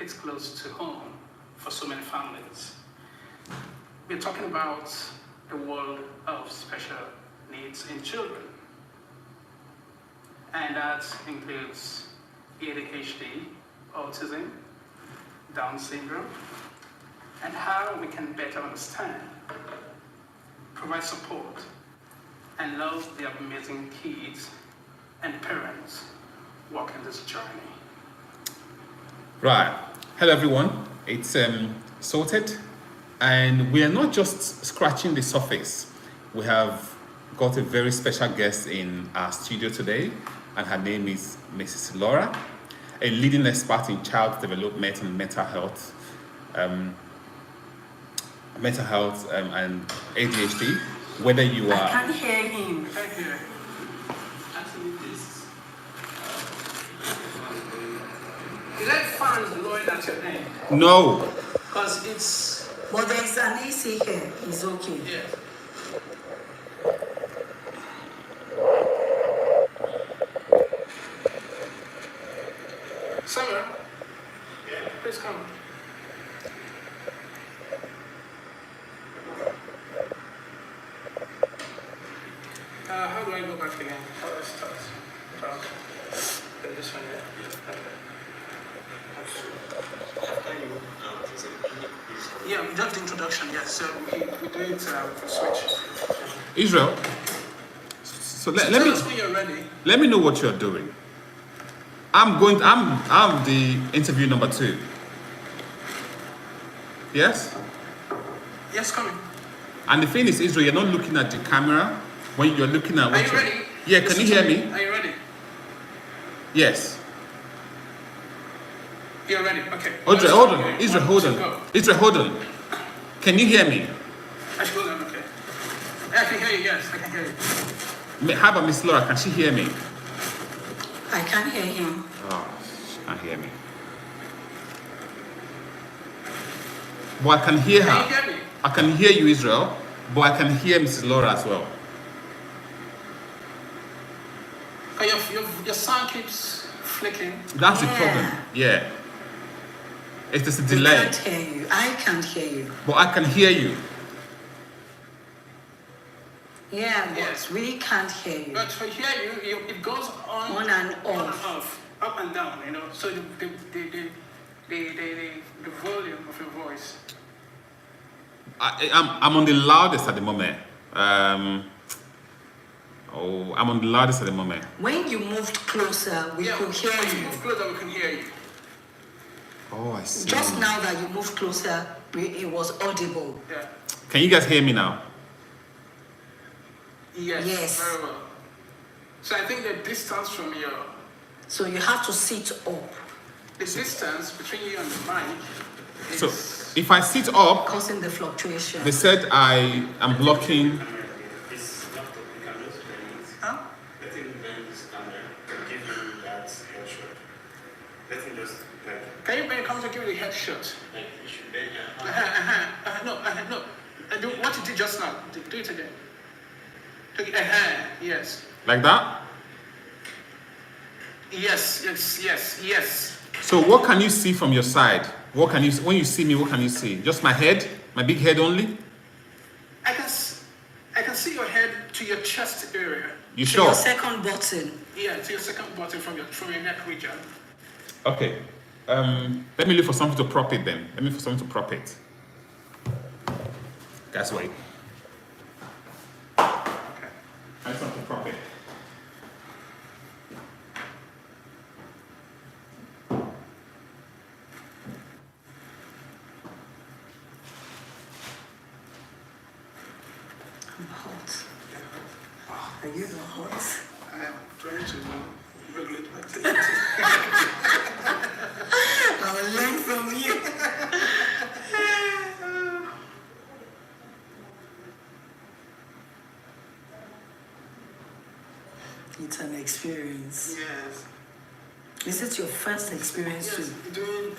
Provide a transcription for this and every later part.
hits close to home for so many families. We're talking about the world of special needs in children. And that includes ADHD, Autism, Down Syndrome, and how we can better understand, provide support, and love the amazing kids and parents walking this journey. Right. Hello everyone, it's Sorted, and we are not just scratching the surface. We have got a very special guest in our studio today, and her name is Mrs. Laura, a leading expert in child development and mental health and ADHD. Whether you are... I can't hear him. I can't hear. Actually, this. Is that fan blowing at your end? No. Because it's... But there is an AC here. It's okay. Yeah. Summer? Yeah. Please come. How do I go back again? How do I start? This one, yeah. Yeah, just the introduction, yes. So we do it switch. Israel, so let Tell me... us when you're ready. Let me know what you're doing. I'm the interview number 2. Yes? Yes, come in. And the thing is, Israel, you're not looking at the camera when you're looking at what Are you ready? Yeah, can you hear me? Are you ready? Yes. You're ready, okay. Israel, hold on. Israel, hold on. Israel, hold on. Can you hear me? I should hold on, okay. I can hear you, yes, I can hear you. How about Miss Laura? Can she hear me? I can't hear him. Oh, she can't hear me. But I can hear her. Can you hear me? I can hear you, Israel, but I can hear Mrs. Laura as well. Oh, your sound keeps flicking. That's the Yeah. problem. Yeah. It's just a I delay. can't hear you. I can't hear you. But I can hear you. Yeah, but Yes. we can't hear you. But for here, it goes On and off, up and down, you know. So the volume of your voice. I'm on the loudest at the moment. I'm on the loudest at the moment. When you moved closer, we could hear when you you. move closer, we can hear you. Oh, I see. Just now that you moved closer, it was audible. Yeah. Can you guys hear me now? Yes. Very well. So I think the distance from your... So you have to sit up, The distance between you and the mic is... So if I sit up, causing the fluctuation. they said I am blocking. Huh? Let him bend his camera and give you that headshot. Let him just like... Can you come to give me the headshot? Like, you should bend your No. Do what you did just now. Do it again. Yes. Like that? Yes. So what can you see from your side? What can you, when you see me, what can you see? Just my head? My big head only? I can see your head to your chest area. You To sure? your second button. Yeah, to your second button from your neck region. Okay. Let me look for something to prop it then. Let me look for something to prop it. Guys, wait. Okay. I need something to prop it. I'm hot. Are you not hot? I am trying to regulate my temperature. I will learn from you. It's an experience. Yes. Is it your first experience Yes, too? doing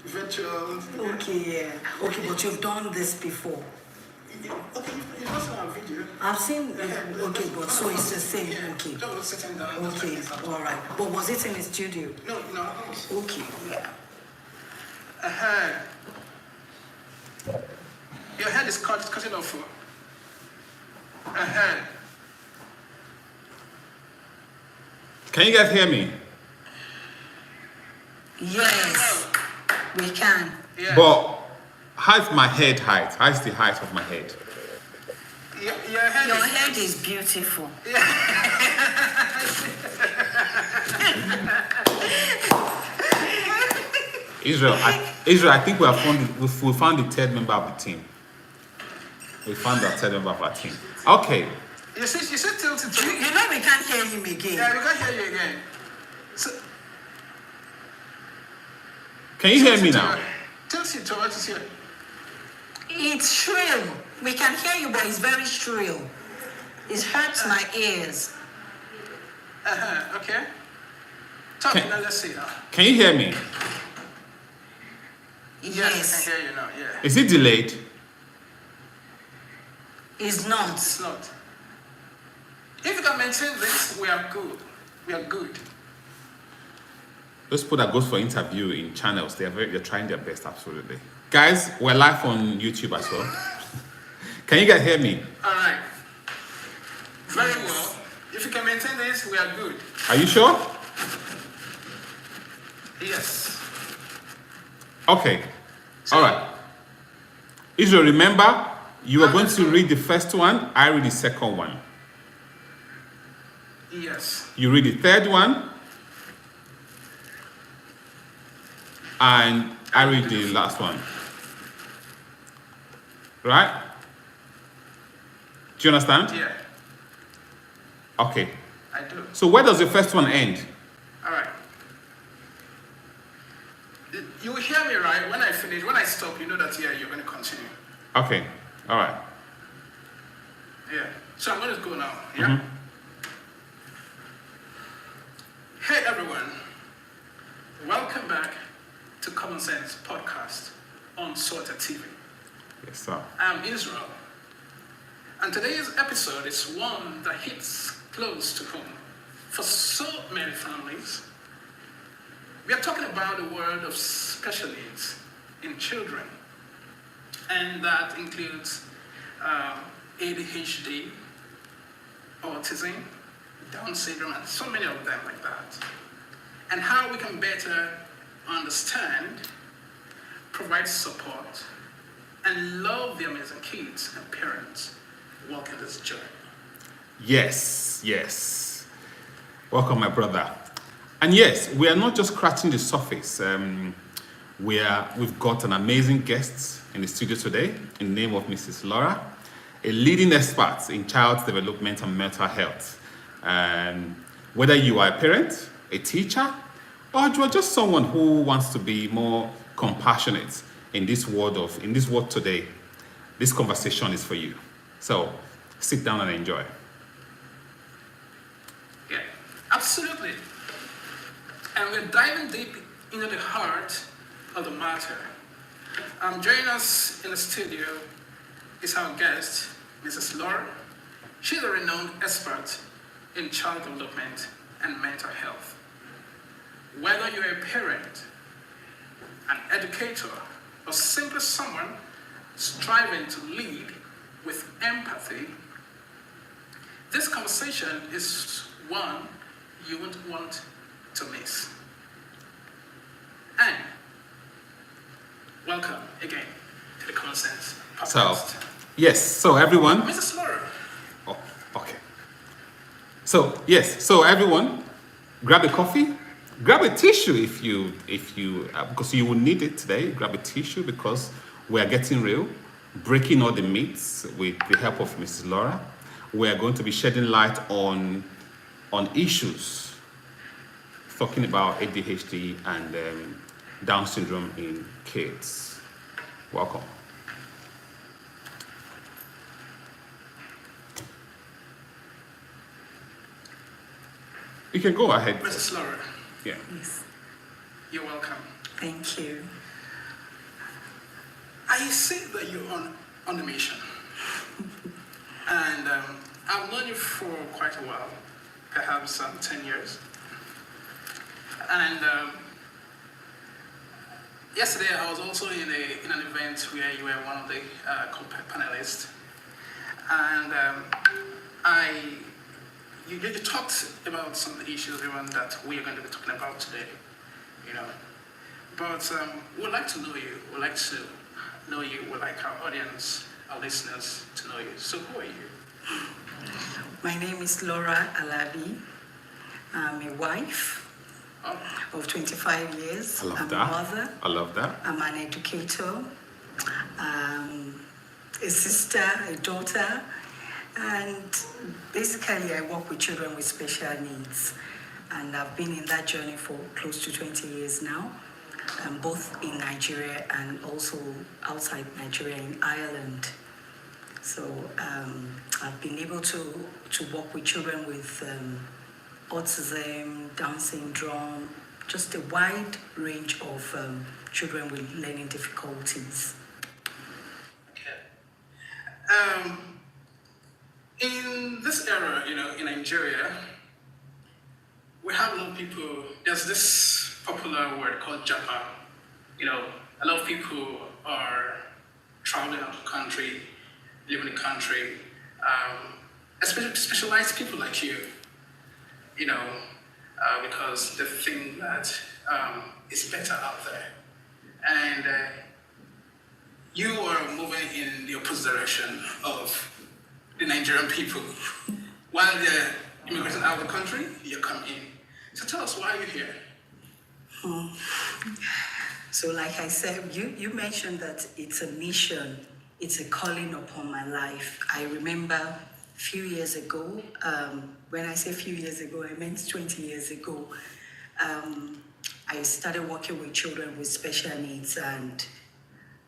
virtual... Okay, yeah. Okay, but you've done this before. Okay, you must have a video. I've seen, okay, but so it's the same, Yeah, okay. just sitting down. Okay, all right. But was it in the studio? No. Okay, yeah. Your head is cutting off. Can you guys hear me? Yes, we can. Yeah. But how's my head height? How's the height of my head? Your Your head head is beautiful. Israel, I think we found the third member of the team. We found the third member of our team. Okay. You see tilted to You know we can't hear him again. Yeah, we can't hear you again. So, Can you hear me now? Tilt it towards here. It's shrill. We can hear you, but it's very shrill. It hurts my ears. Okay. Talk Okay. now, let's see now. Can you hear me? Yes, Yes, I can hear you now, yeah. Is it delayed? it's not. It's not. If you can maintain this, we are good. We are good. Those people that goes for interview in channels, they're trying their best, absolutely. Guys, we're live on YouTube as well. Can you guys hear me? All right. Very well. If you can maintain this, we are good. Are you sure? Yes. Okay. All right. Israel, remember, you are going to read the first one, I read the second one. Yes. You read the third one, and I read the last one. Right? Do you understand? Yeah, Okay. I do. So where does the first one end? All right. You will hear me, right? When I finish, when I stop, you know that, yeah, you're going to continue. Okay. All right. Yeah. So I'm going to go now. Yeah? Hey, everyone. Welcome back to Common Sense Podcast on SortedTV. Yes, sir. I'm Israel. And today's episode is one that hits close to home for so many families. We are talking about the world of special needs in children. And that includes ADHD, Autism, Down Syndrome, and so many of them like that. And how we can better understand, provide support, and love the amazing kids and parents walking this journey. Yes, yes. Welcome, my brother. And yes, we are not just scratching the surface. We've got an amazing guest in the studio today in the name of Mrs. Laura, a leading expert in child development and mental health. Whether you are a parent, a teacher, or you are just someone who wants to be more compassionate in this world today, this conversation is for you. So sit down and enjoy. Yeah, absolutely. And we're diving deep into the heart of the matter. Joining us in the studio is our guest, Mrs. Laura. She's a renowned expert in child development and mental health. Whether you're a parent, an educator, or simply someone striving to lead with empathy, this conversation is one you won't want to miss. And welcome again to the Common Sense Podcast. So everyone. Mrs. Laura. Oh, okay. So everyone, grab a coffee, grab a tissue if you because you will need it today. Grab a tissue because we are getting real, breaking all the myths with the help of Mrs. Laura. We are going to be shedding light on issues, talking about ADHD and Down syndrome in kids. Welcome. You can go ahead. Mrs. Laura, Yeah. Yes. you're welcome. Thank you. I see that you're on a mission. And I've known you for quite a while, perhaps 10 years. And Yesterday, I was also in an event where you were one of the panelists, and you talked about some of the issues even that we are going to be talking about today, you know. But we'd like to know you. We'd like to know you. We'd like our audience, our listeners to know you. So who are you? My name is Laura Alabi. I'm a wife of 25 years. I love I'm that. a mother. I love that. I'm an educator, a sister, a daughter, and basically I work with children with special needs. And I've been in that journey for close to 20 years now, both in Nigeria and also outside Nigeria in Ireland. So I've been able to work with children with autism, Down syndrome, just a wide range of children with learning difficulties. Okay. In this era, you know, in Nigeria, we have a lot of people. There's this popular word called Japa. You know, a lot of people are traveling out of the country, living in the country, especially specialized people like you. You know, because they think that it's better out there, and you are moving in the opposite direction of the Nigerian people. While they're immigrating out of the country, you come in. So tell us, why are you here? So like I said, you mentioned that it's a mission, it's a calling upon my life. I remember a few years ago, when I say few years ago, I meant 20 years ago, I started working with children with special needs, and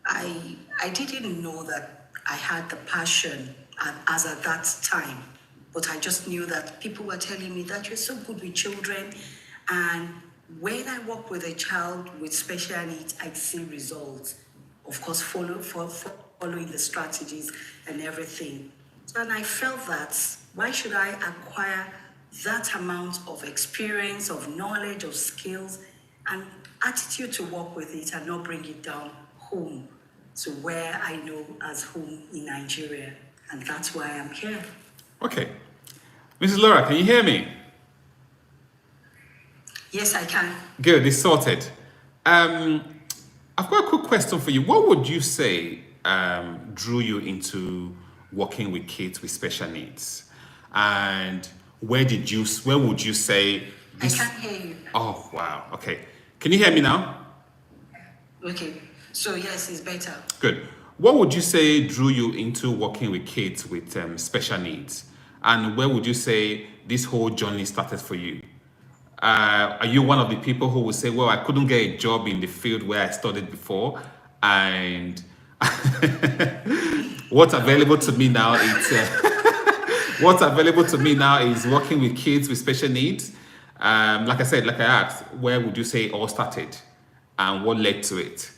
I didn't know that I had the passion as at that time, but I just knew that people were telling me that you're so good with children, and when I work with a child with special needs, I see results. Of course, following the strategies and everything. And I felt that, why should I acquire that amount of experience, of knowledge, of skills, and attitude to work with it and not bring it down home to where I know as home in Nigeria. And that's why I'm here. Okay. Mrs. Laura, can you hear me? Yes, I can. Good, it's sorted. I've got a quick question for you. What would you say drew you into working with kids with special needs? And where would you say this? I can't hear you. Oh, wow. Okay. Can you hear me now? Okay. So yes, it's better. Good. What would you say drew you into working with kids with special needs? And where would you say this whole journey started for you? Are you one of the people who would say, well, I couldn't get a job in the field where I studied before, and what's available to me now is working with kids with special needs? Like I asked, where would you say it all started and what led to it?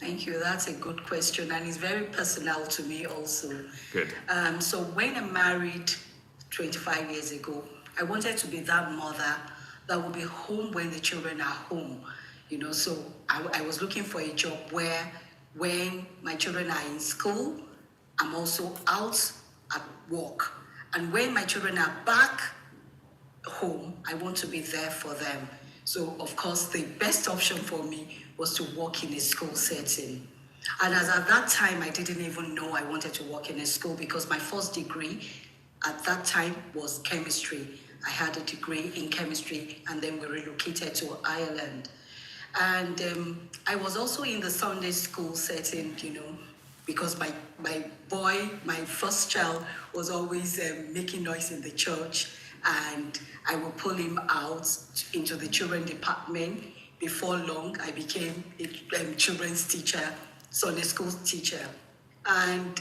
Thank you. That's a good question, and it's very personal to me also. Good. So when I married 25 years ago, I wanted to be that mother that would be home when the children are home. You know, so I was looking for a job where when my children are in school, I'm also out at work. And when my children are back home, I want to be there for them. So, of course, the best option for me was to work in a school setting. And as at that time, I didn't even know I wanted to work in a school because my first degree at that time was chemistry. I had a degree in chemistry, and then we relocated to Ireland. And I was also in the Sunday school setting, you know, because my boy, my first child, was always making noise in the church, and I would pull him out into the children department. Before long, I became a children's teacher, Sunday school teacher. And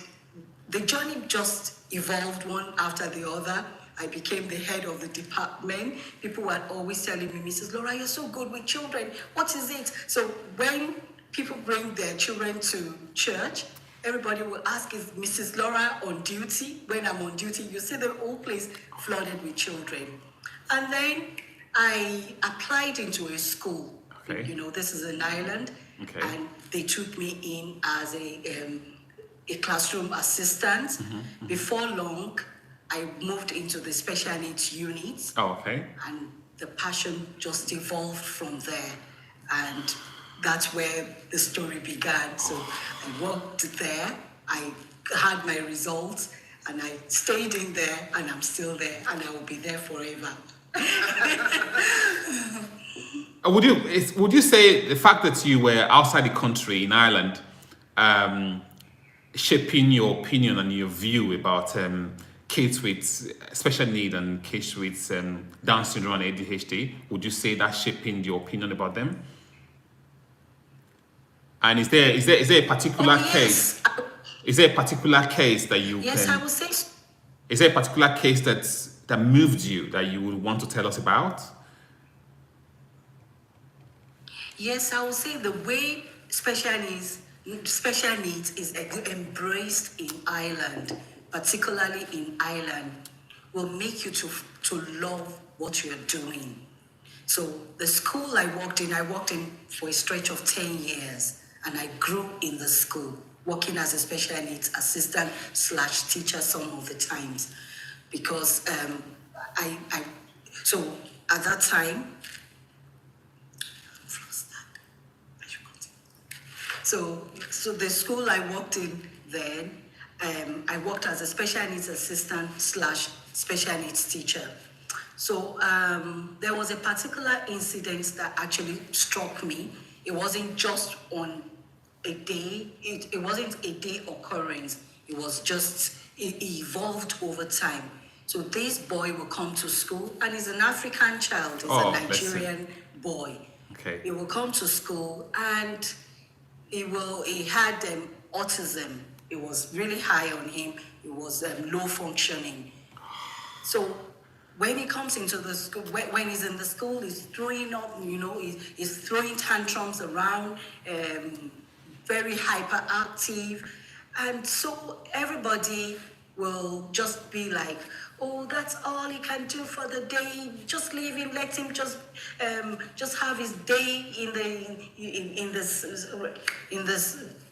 the journey just evolved one after the other. I became the head of the department. People were always telling me, Mrs. Laura, you're so good with children. What is it? So when people bring their children to church, everybody will ask, is Mrs. Laura on duty? When I'm on duty, you see the whole place flooded with children. And then I applied into a school. Okay. You know, this is an island, Okay. and they took me in as a classroom assistant. Before long, I moved into the special needs unit, Oh, okay. and the passion just evolved from there. And that's where the story began. So I worked there, I had my results, and I stayed in there, and I'm still there, and I will be there forever. Would you say the fact that you were outside the country in Ireland shaping your opinion and your view about kids with special need and kids with Down syndrome and ADHD? Would you say that shaping your opinion about them? And is there a particular case? Is there a particular case that you Yes, can? I would say so. Is there a particular case that moved you that you would want to tell us about? Yes, I would say the way special needs is embraced in Ireland, particularly in Ireland, will make you to love what you're doing. So the school I worked in for a stretch of 10 years, and I grew in the school, working as a special needs assistant / teacher some of the times, because so at that time, so the school I worked in then, I worked as a special needs assistant / special needs teacher. So there was a particular incident that actually struck me. It wasn't just on a day, it wasn't a day occurrence. It was just, it evolved over time. So this boy will come to school, and he's an African child, he's a Nigerian boy. Okay. He will come to school, and he had autism. It was really high on him. It was low functioning. So when he comes into the school, when he's in the school, he's throwing up, he's throwing tantrums around, very hyperactive. And so everybody will just be like, oh, that's all he can do for the day. Just leave him, let him just have his day in this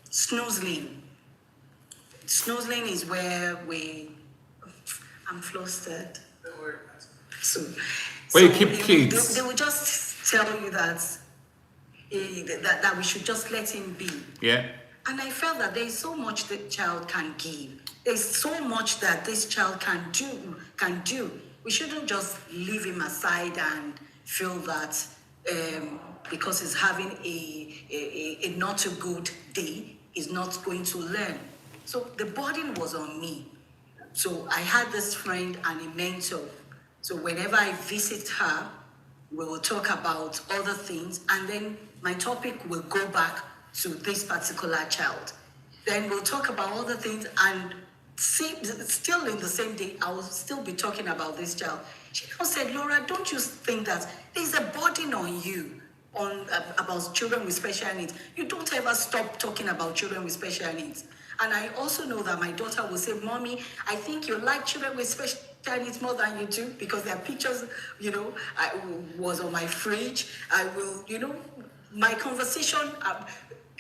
snoozling. Snoozling is where I'm flustered. So Where you keep kids. They will just tell you that we should just let him be. Yeah. And I felt that there is so much the child can give. There's so much that this child can do. We shouldn't just leave him aside and feel that because he's having a not a good day, he's not going to learn. So the burden was on me. So I had this friend and a mentor. So whenever I visit her, we will talk about other things, and then my topic will go back to this particular child. Then we'll talk about other things, and still in the same day, I will still be talking about this child. She now said, Laura, don't you think that there's a burden on you about children with special needs? You don't ever stop talking about children with special needs. And I also know that my daughter will say, Mommy, I think you like children with special needs more than you do, because their pictures, was on my fridge. I will, my conversation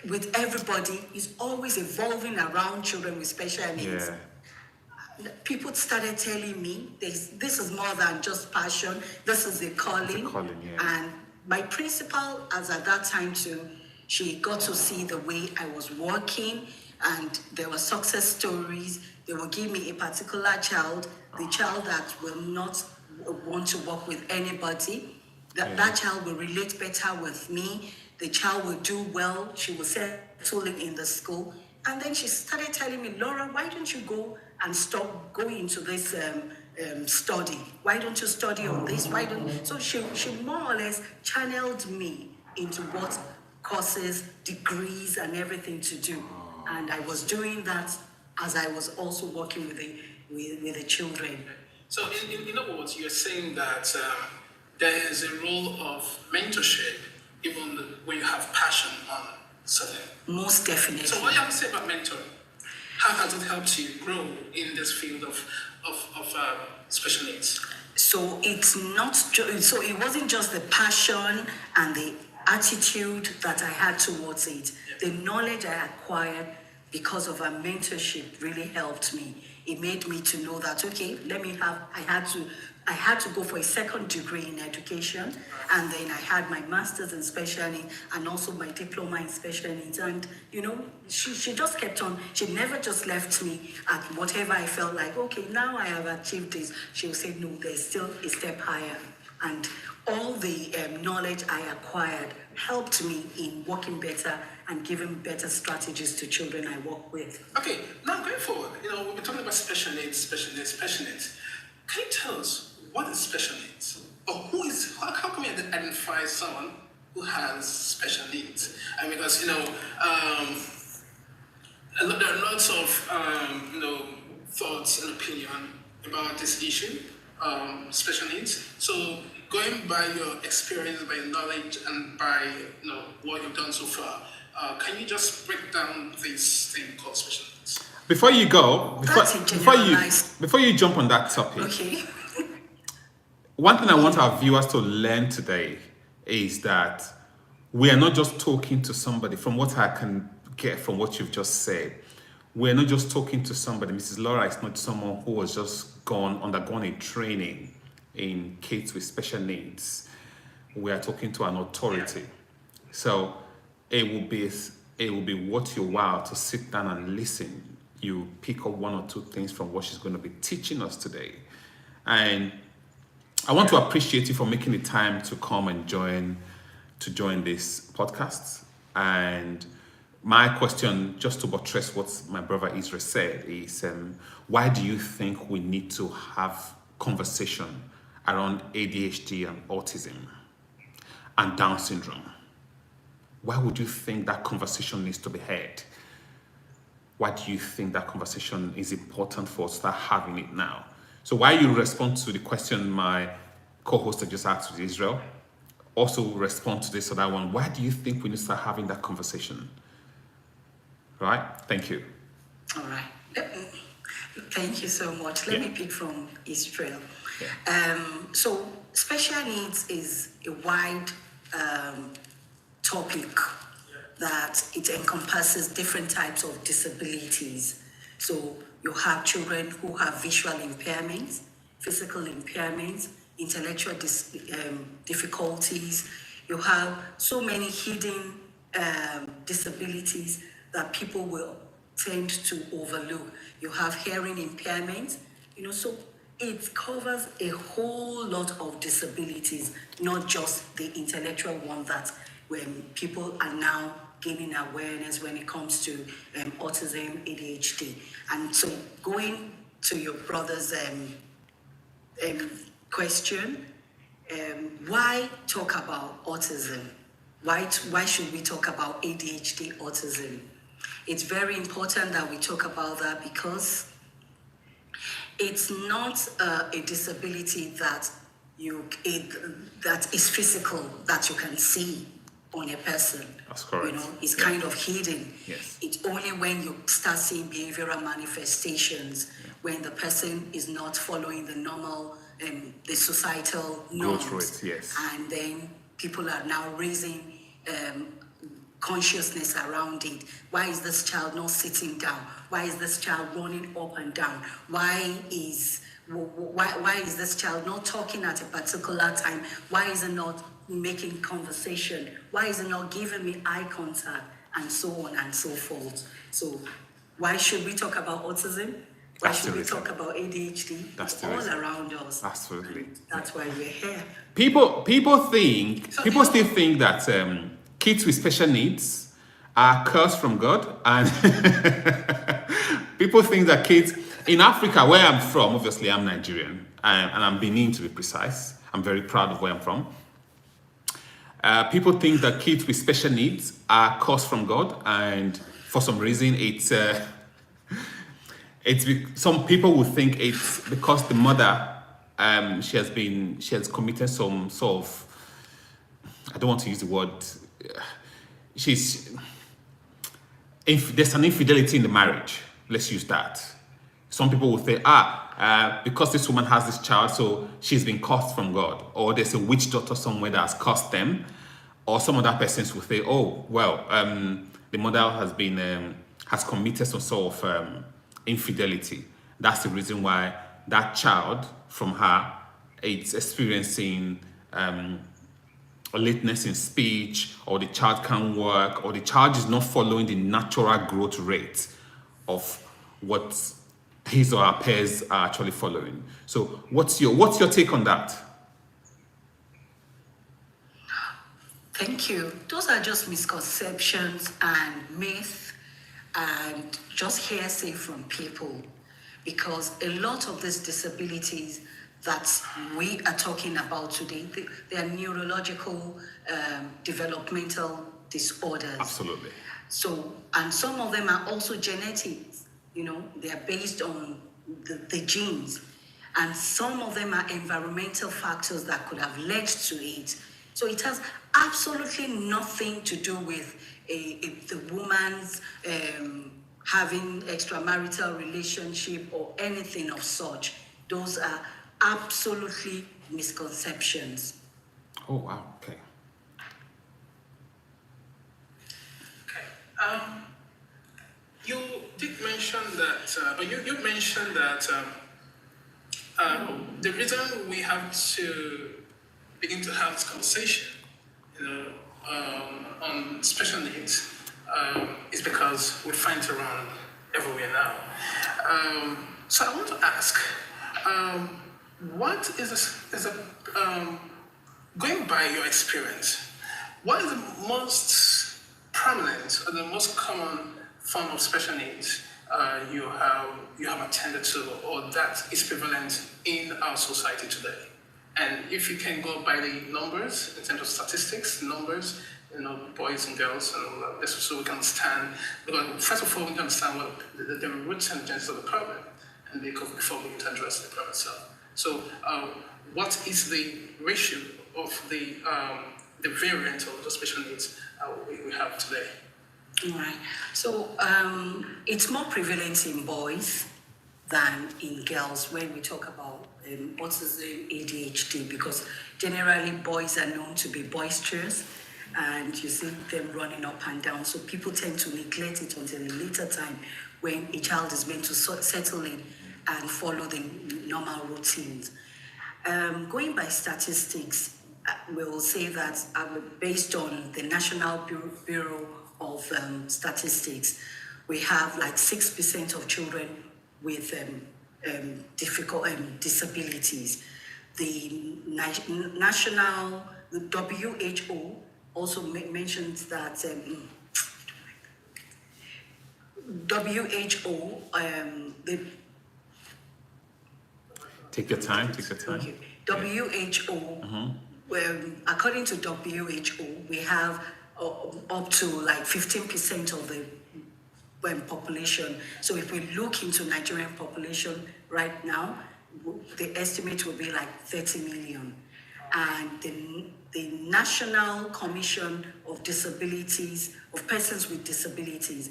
with everybody is always evolving around children with special needs. Yeah. People started telling me this is more than just passion. This is a calling. It's a calling, yeah. And my principal, as at that time too, she got to see the way I was working, and there were success stories. They will give me a particular child, the child that will not want to work with anybody. That child will relate better with me. The child will do well. She will settle in the school. And then she started telling me, Laura, why don't you go and stop going into this study? Why don't you study on this? So she more or less channeled me into what courses, degrees, and everything to do. And I was doing that as I was also working with the children. So in other words, you're saying that there is a role of mentorship even when you have passion on something. Most definitely. So what do you have to say about mentoring? How has it helped you grow in this field of special needs? So it's not. So it wasn't just the passion and the attitude that I had towards it, the knowledge I acquired because of our mentorship really helped me. It made me to know that, okay, I had to go for a second degree in education, and then I had my master's in special needs and also my diploma in special needs. And, she just kept on. She never just left me at whatever I felt like, okay, now I have achieved this. She would say, no, there's still a step higher. And all the knowledge I acquired helped me in working better and giving better strategies to children I work with. Okay, now going forward, we'll be talking about special needs, special needs, special needs. Can you tell us what is special needs? Or how can we identify someone who has special needs? And because, there are lots of, thoughts and opinion about this issue, special needs. So going by your experience, by your knowledge, and by, what you've done so far, can you just break down this thing called special needs? Before you go, before you jump on that topic, okay. One thing I want our viewers to learn today is that we are not just talking to somebody, from what I can get from what you've just said, we're not just talking to somebody. Mrs. Laura is not someone who has just undergone a training in kids with special needs. We are talking to an authority. So it will be worth your while to sit down and listen. You pick up one or two things from what she's going to be teaching us today. And I want to appreciate you for making the time to come and join this podcast. And my question, just to buttress what my brother Israel said, is why do you think we need to have conversation around ADHD and autism and Down syndrome? Why would you think that conversation needs to be had? Why do you think that conversation is important for us to start having it now? So while you respond to the question my co-host just asked with Israel, also respond to this other one. Why do you think we need to start having that conversation? Right? Thank you. All right. Thank you so much. Let me pick from Israel. Yeah. So special needs is a wide topic that it encompasses different types of disabilities. So you have children who have visual impairments, physical impairments, intellectual difficulties. You have so many hidden disabilities that people will tend to overlook. You have hearing impairment, so it covers a whole lot of disabilities, not just the intellectual one that when people are now gaining awareness when it comes to autism, ADHD. And so going to your brother's question, why talk about autism? Why should we talk about ADHD autism? It's very important that we talk about that because it's not a disability that is physical, that you can see on a person. That's correct. It's kind of hidden. Yes. It's only when you start seeing behavioral manifestations, when the person is not following the normal, the societal norms. Go through it, yes. And then people are now raising consciousness around it. Why is this child not sitting down? Why is this child running up and down? Why is this child not talking at a particular time? Why is it not making conversation? Why is it not giving me eye contact? And so on and so forth. So why should we talk about autism? Why should we talk about ADHD? It's all around us. Absolutely. That's why we're here. People still think that kids with special needs are cursed from God, and people think that kids in Africa, where I'm from, obviously I'm Nigerian, and I'm Benin to be precise. I'm very proud of where I'm from. People think that kids with special needs are cursed from God, and for some reason some people will think it's because the mother she has committed some sort of, I don't want to use the word, there's an infidelity in the marriage. Let's use that. Some people will say, because this woman has this child, so she's been cursed from God, or there's a witch doctor somewhere that has cursed them, or some other persons will say, oh, well, the mother has been has committed some sort of infidelity. That's the reason why that child from her is experiencing a lateness in speech, or the child can't work, or the child is not following the natural growth rate of what his or her peers are actually following. So what's your take on that? Thank you. Those are just misconceptions and myths and just hearsay from people, because a lot of these disabilities that we are talking about today, they are neurological developmental disorders. Absolutely. So, and some of them are also genetics, they are based on the genes. And some of them are environmental factors that could have led to it. So it has absolutely nothing to do with the woman's having extramarital relationship or anything of such. Those are absolutely misconceptions. Oh, wow. Okay. You did mention that, but you mentioned that the reason we have to begin to have this conversation, on special needs, is because we find it around everywhere now. So I want to ask, what is going by your experience, what is the most prominent or the most common form of special needs you have attended to, or that is prevalent in our society today? And if you can go by the numbers, in terms of statistics, numbers, boys and girls, and all that, just so we can understand. Because first of all, we can understand what the roots and genesis of the problem, and before we can address the problem itself. So, what is the ratio of the variant of the special needs we have today? Right. So it's more prevalent in boys than in girls when we talk about autism, ADHD, because generally boys are known to be boisterous, and you see them running up and down. So people tend to neglect it until a later time when a child is meant to settle in and follow the normal routines. Going by statistics, we will say that based on the National Bureau of Statistics, we have like 6% of children with difficult disabilities. The national, the WHO also mentions that WHO, Take your time. okay, WHO, according to WHO, we have up to like 15% of the population. So if we look into Nigerian population right now, the estimate will be like 30 million. And the National Commission of Disabilities, of Persons with Disabilities,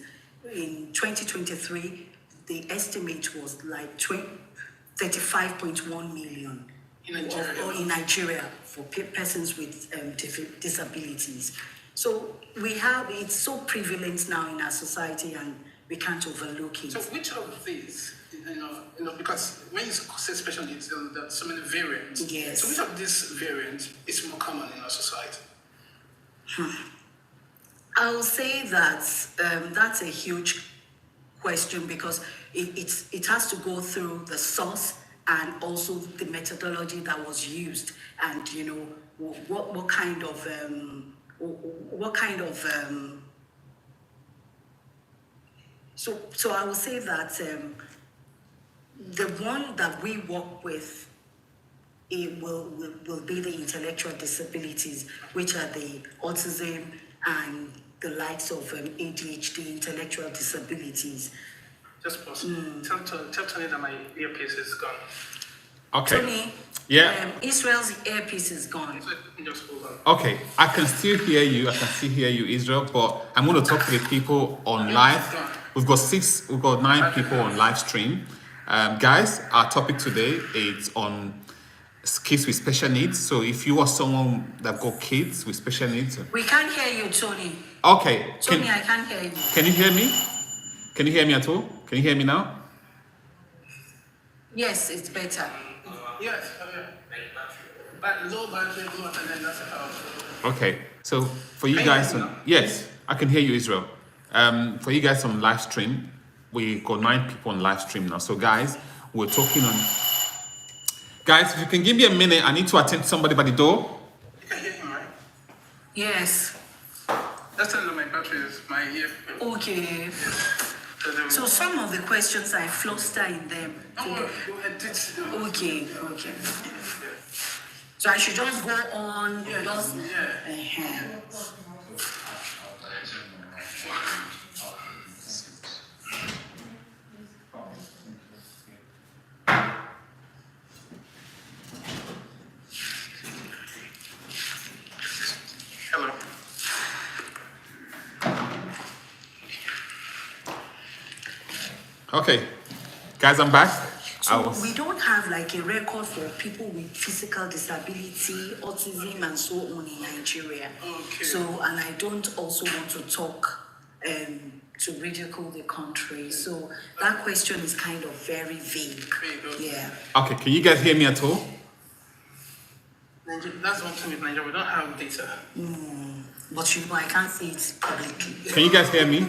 in 2023, the estimate was like 35.1 million in Nigeria for persons with disabilities. So it's so prevalent now in our society, and we can't overlook it. So which of these, because when you say special needs, there are so many variants. Yes. So which of these variants is more common in our society? I will say that that's a huge question, because it has to go through the source and also the methodology that was used, and what kind of so I will say that the one that we work with, it will be the intellectual disabilities, which are the autism and the likes of ADHD, intellectual disabilities. Just pause. Tell Tony that my earpiece is gone. Okay. Tony, Yeah. Israel's earpiece is gone. So just hold on. Okay. I can still hear you. Israel, but I'm going to talk to the people on live. We've got 9 people on live stream. Guys, our topic today is on kids with special needs. So if you are someone that got kids with special needs, We can't hear you, Tony. okay. Tony, I can't hear you. Can you hear me? Can you hear me at all? Can you hear me now? Yes, it's better. Yes, okay. But low battery, low, and then that's how. Okay. So for you Can you guys, hear me now? yes, I can hear you, Israel. For you guys on live stream, we got 9 people on live stream now. So guys, we're talking on. Guys, if you can give me a minute, I need to attend to somebody by the door. You can hear him, right? Yes. That's telling my battery is my ear. Okay. then- So some of the questions I fluster in them. Oh, you edit. Okay, okay. So I should just go on. Yes, Just, yeah. Hello. Okay, guys, I'm back. So we don't have like a record for people with physical disability, autism, and so on in Nigeria. Okay. So, and I don't also want to talk to ridicule the country. So that question is kind of very vague. Vague, okay. Yeah. Okay, can you guys hear me at all? That's one thing with Nigeria. We don't have data. But you know, I can't say it publicly. Can you guys hear me?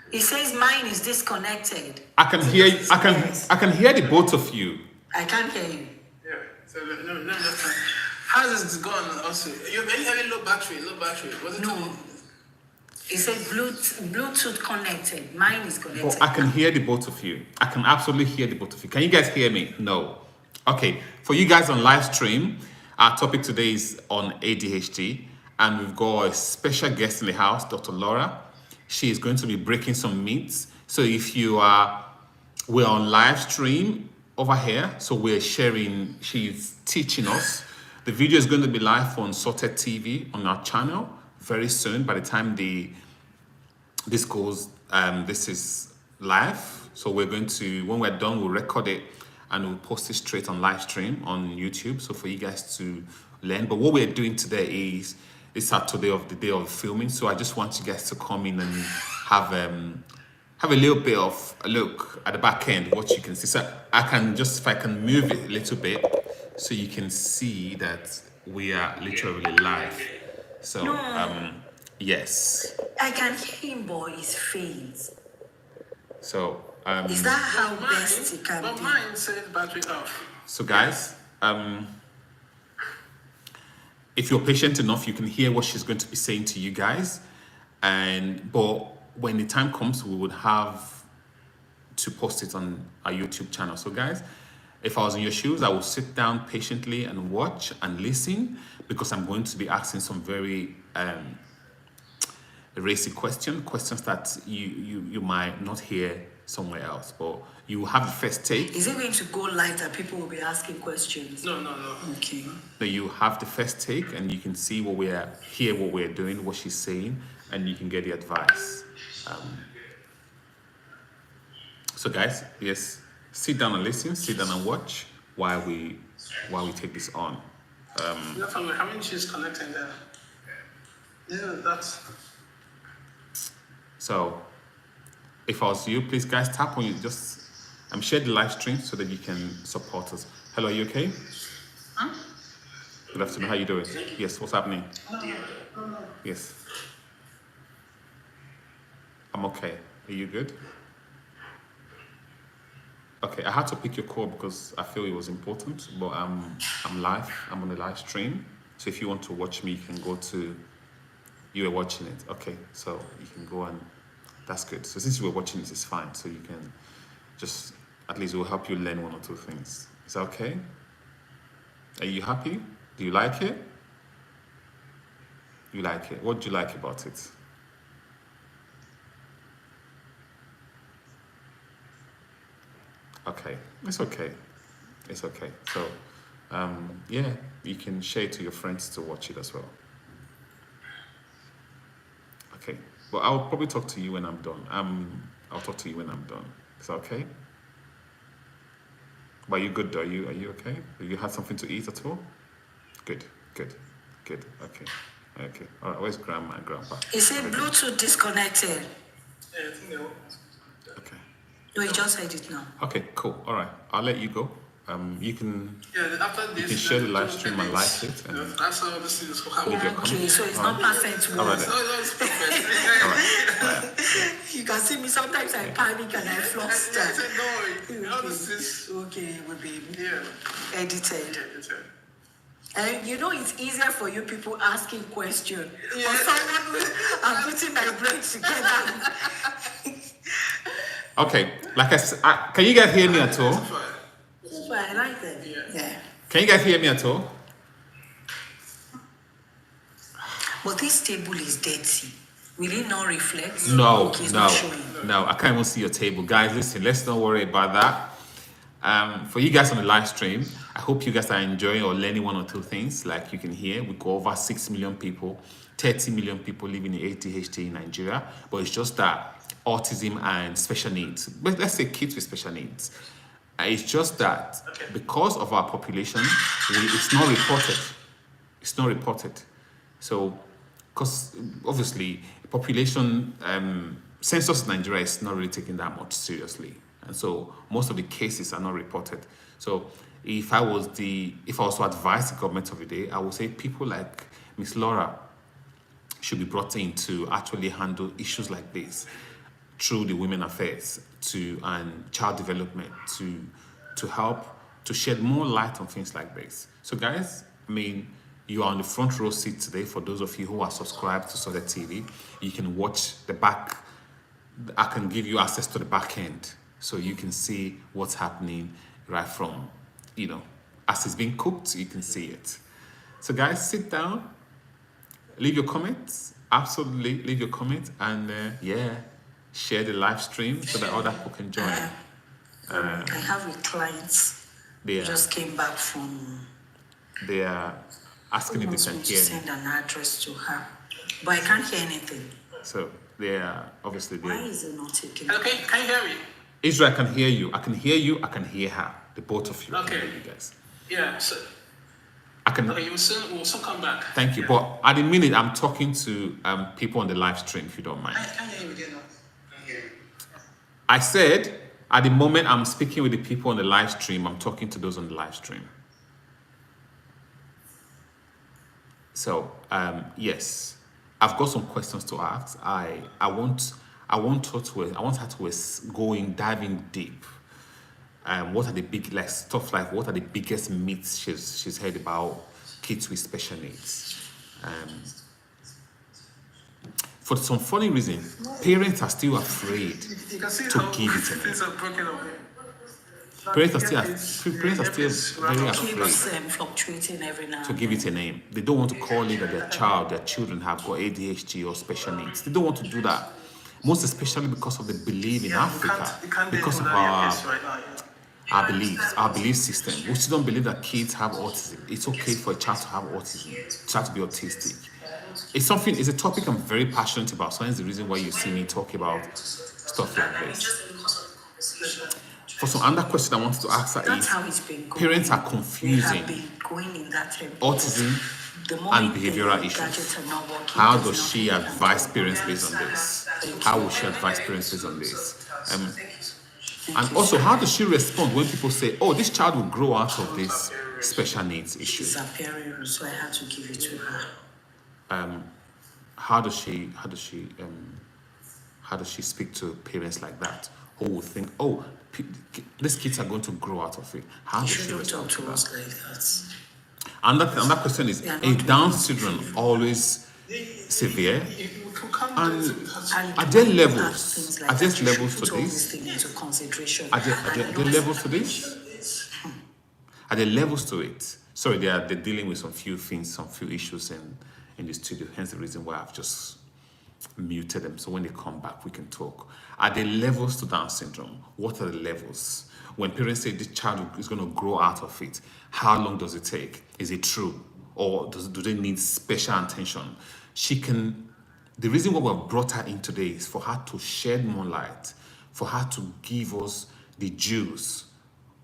He says mine is disconnected. I can hear you. Yes. I can hear the both of you. I can't hear you. Yeah. So let me just try. How does this go on also? You have any low battery? Low battery. Was it No. too- He said Bluetooth connected. Mine is connected. But I can hear the both of you. I can absolutely hear the both of you. Can you guys hear me? No. Okay. For you guys on live stream, our topic today is on ADHD, and we've got a special guest in the house, Dr. Laura. She is going to be breaking some myths. So if you are, we're on live stream over here. So we're sharing, she's teaching us. The video is going to be live on SortedTV on our channel very soon. By the time this goes, this is live. So we're going to, when we're done, we'll record it and we'll post it straight on live stream on YouTube. So for you guys to learn. But what we're doing today is, it's our today of the day of filming. So I just want you guys to come in and have a little bit of a look at the back end, what you can see. So I can just, if I can move it a little bit, so you can see that we are literally live. So, yes. I can hear him, but it's faint. So, Is that how But best it can but be? mine says battery off. so guys, if you're patient enough, you can hear what she's going to be saying to you guys. But when the time comes, we would have to post it on our YouTube channel. So guys, if I was in your shoes, I would sit down patiently and watch and listen, because I'm going to be asking some very racy questions that you might not hear somewhere else, but you have the first take. Is it going to go live that people will be asking questions? No. Okay. So you have the first take, and you can see what we're doing, what she's saying, and you can get the advice. So guys, yes, sit down and listen, sit down and watch while we take this on. That's how we're having issues connecting there. That's So if I was you, please guys, tap on you, just share the live stream so that you can support us. Hello, are you okay? Huh? Good afternoon, how you doing? Yes, what's happening? Yes. I'm okay. Are you good? Okay, I had to pick your call because I feel it was important, but I'm live. I'm on the live stream. So if you want to watch me, you can go to, you were watching it. Okay, so you can go and, that's good. So since you were watching it, it's fine. So you can just, at least it will help you learn one or two things. Is that okay? Are you happy? Do you like it? You like it. What do you like about it? Okay, it's okay. It's okay. So, yeah, you can share it to your friends to watch it as well. Okay, but I'll probably talk to you when I'm done. I'll talk to you when I'm done. Is that okay? But you good though? Are you okay? You had something to eat at all? Good, good, good. Okay, okay. All right. Where's grandma and grandpa? Is it Bluetooth disconnected? Yeah, I think they will. Okay. No, you just said it now. Okay. Cool. All right. I'll let you go. You can Yeah, after this, can share the live stream and like it. And that's how this is how leave your Okay, comments. so it's not perfect. All right. No, no, it's perfect. All right. You can see me sometimes I panic and I I fluster. said no. How does this? Okay, it will be Yeah, edited. yeah, it's And you know it's easier for you people asking questions. Yeah. For someone who I'm putting my brain together. Okay. Like I said, can you guys hear me at all? fine. That's why I like them. Yeah. Can you guys hear me at all? But this table is dirty. Will it not reflect? No, Okay, it's not no, showing. no. I can't even see your table, guys. Listen, let's not worry about that. For you guys on the live stream, I hope you guys are enjoying or learning one or two things. Like you can hear, we got over 6 million people, 30 million people living in ADHD in Nigeria. But it's just that autism and special needs. But let's say kids with special needs. It's just that because of our population, it's not reported. It's not reported. So, because obviously, population census in Nigeria is not really taken that much seriously, and so most of the cases are not reported. So, if I was to advise the government of the day, I would say people like Miss Laura should be brought in to actually handle issues like this through the Women Affairs and child development to help to shed more light on things like this. So, guys, I mean, you are on the front row seat today. For those of you who are subscribed to SortedTV, you can watch the back. I can give you access to the back end, so you can see what's happening right from, as it's being cooked, you can see it. So, guys, sit down, leave your comments. Absolutely, leave your comments, and share the live stream so that other people can join. I have with clients who just came back from. They are asking if they can to hear send me. an address to her, but I can't hear anything. So they are obviously Why there. is it not taking? Okay, can you hear me? Israel, I can hear you. I can hear you. I can hear her. The both of you. I can Okay. hear you guys. Yeah. So I can. okay, we'll soon come back. Thank you. But at the minute, I'm talking to people on the live stream. If you don't mind. I can't hear you again now. I said at the moment I'm speaking with the people on the live stream. I'm talking to those on the live stream. So yes, I've got some questions to ask. I want her to go in, diving deep. What are the big what are the biggest myths she's heard about kids with special needs? For some funny reason, parents are still afraid You can see to how give it a things name. are broken up here. Parents are still very afraid Keeps fluctuating every now. to give it a name. They don't want to call it that their children have got ADHD or special needs. They don't want to do that. Most especially because of the belief in Africa, You can't because of label that earpiece right now, yeah. our belief system. We still don't believe that kids have autism. It's okay for a child to have autism, child to be autistic. It's a topic I'm very passionate about. So that's the reason why you see me talk about stuff like this. For some other question I wanted to ask her That's is, how it's been going. parents are We confusing have been going in that tempo. autism The and moment behavioral the issues. gadgets are not working, How there's does she nothing advise you can parents do. based on this? How will she advise parents based on this? And also, how does she respond when people say, "Oh, this child will grow out of this special needs issue"? She's appearing, so I had to give it to her. How does she speak to parents like that who will think, "Oh, these kids are going to grow out of it"? How You does she shouldn't talk respond to to us that? like that. Another question is: Is Down syndrome always severe? And are there levels? Are there levels to this? Are there levels to this? Are there levels to it? Sorry, they're dealing with some few issues in the studio. Hence the reason why I've just muted them. So when they come back, we can talk. Are there levels to Down syndrome? What are the levels? When parents say this child is going to grow out of it, how long does it take? Is it true? Or do they need special attention? The reason why we've brought her in today is for her to shed more light, for her to give us the juice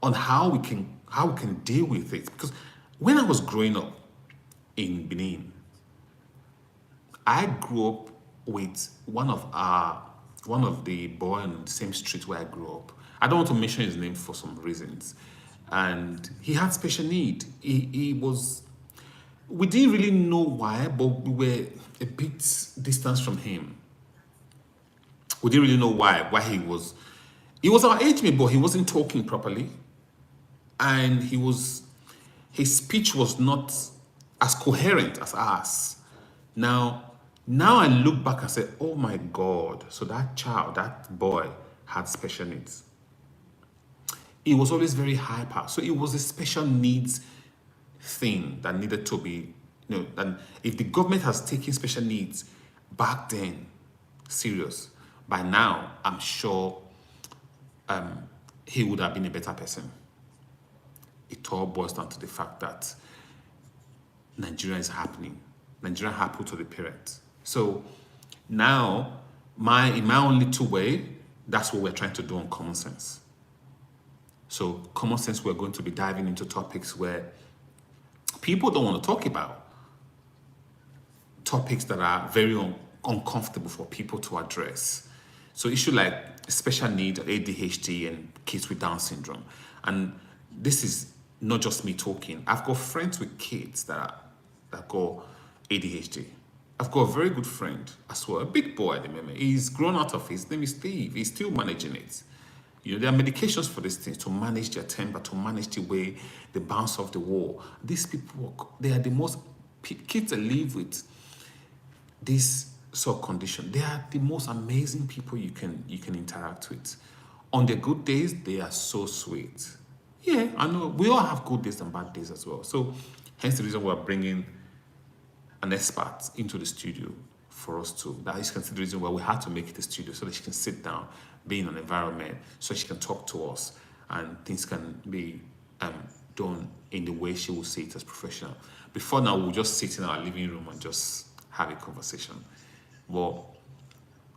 on how we can deal with it. Because when I was growing up in Benin, I grew up with one of the boy on the same street where I grew up. I don't want to mention his name for some reasons, and he had special need. He was. We didn't really know why, but we were a bit distance from him. We didn't really know why he was. He was our age mate, but he wasn't talking properly, and his speech was not as coherent as ours. Now I look back and say, oh my God, so that boy had special needs. He was always very hyper. So it was a special needs thing that needed to be, and if the government has taken special needs back then, serious, by now, I'm sure he would have been a better person. It all boils down to the fact that Nigeria is happening. Nigeria happened to the parents. So now, in my own little way, that's what we're trying to do on Common Sense. So Common Sense, we're going to be diving into topics where people don't want to talk about. Topics that are very uncomfortable for people to address. So issues like special needs, ADHD, and kids with Down syndrome. And this is not just me talking. I've got friends with kids that got ADHD. I've got a very good friend as well, a big boy at the moment. He's grown out of it. His name is Steve. He's still managing it. There are medications for these things to manage their temper, to manage the way they bounce off the wall. These people, they are the most, kids that live with this sort of condition, they are the most amazing people you can interact with. On their good days, they are so sweet. Yeah, I know. We all have good days and bad days as well. So hence the reason we're bringing an expert into the studio for us to, that is the reason why we had to make it a studio, so that she can sit down, be in an environment, so she can talk to us and things can be done in the way she will see it as professional. Before now, we'll just sit in our living room and just have a conversation. Well,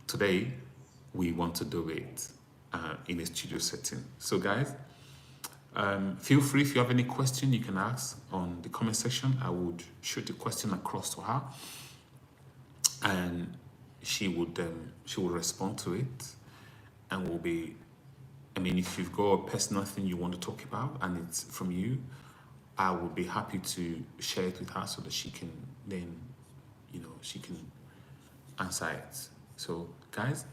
today we want to do it in a studio setting. So guys, feel free, if you have any question, you can ask on the comment section. I would shoot the question across to her, and she would respond to it, and will be. I mean, if you've got a personal thing you want to talk about and it's from you, I would be happy to share it with her so that she can then, she can answer it. So guys,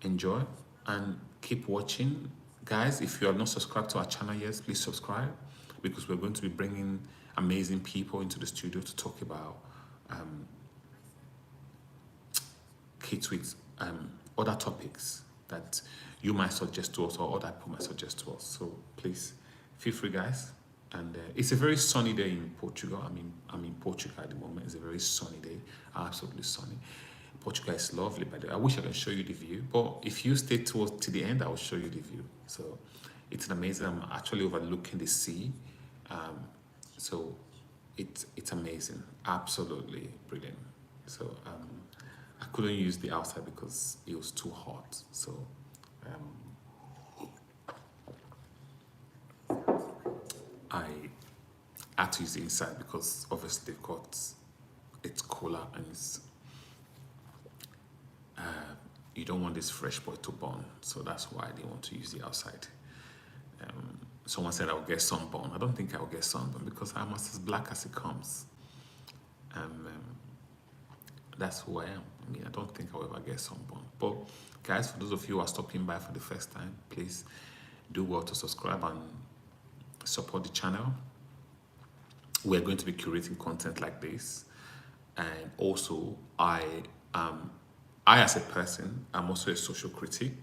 enjoy and keep watching. Guys, if you are not subscribed to our channel yet, please subscribe, because we're going to be bringing amazing people into the studio to talk about kids with other topics that you might suggest to us or other people might suggest to us. So please feel free, guys. And it's a very sunny day in Portugal. I'm in Portugal at the moment. It's a very sunny day, absolutely sunny. Portugal is lovely, by the way. I wish I could show you the view, but if you stay to the end, I will show you the view. So it's amazing. I'm actually overlooking the sea. So it's amazing, absolutely brilliant. So I couldn't use the outside because it was too hot. So I had to use the inside because obviously they've got, it's cooler and it's you don't want this fresh boy to burn, so that's why they want to use the outside. Someone said I'll get sunburn. I don't think I'll get sunburn because I'm as black as it comes. That's who I am. I mean, I don't think I'll ever get sunburn. But guys, for those of you who are stopping by for the first time, please do well to subscribe and support the channel. We're going to be curating content like this, and also I as a person, I'm also a social critic.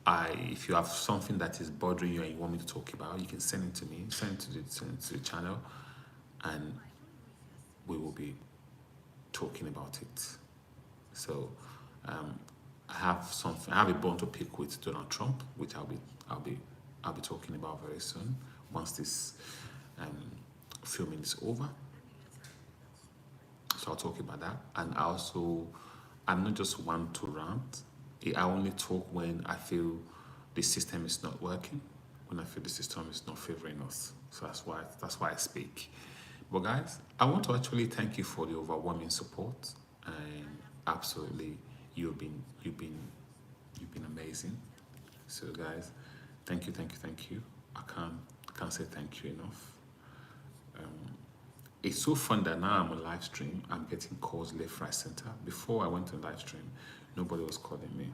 If you have something that is bothering you and you want me to talk about, you can send it to me, send it to the channel, and we will be talking about it. So I have a bone to pick with Donald Trump, which I'll be talking about very soon once this filming is over. So I'll talk about that. And also, I'm not just one to rant. I only talk when I feel the system is not working, when I feel the system is not favoring us. So that's why I speak. But guys, I want to actually thank you for the overwhelming support, and absolutely, you've been amazing. So guys, thank you. I can't say thank you enough. It's so fun that now I'm on live stream. I'm getting calls left, right, center. Before I went to live stream, nobody was calling me.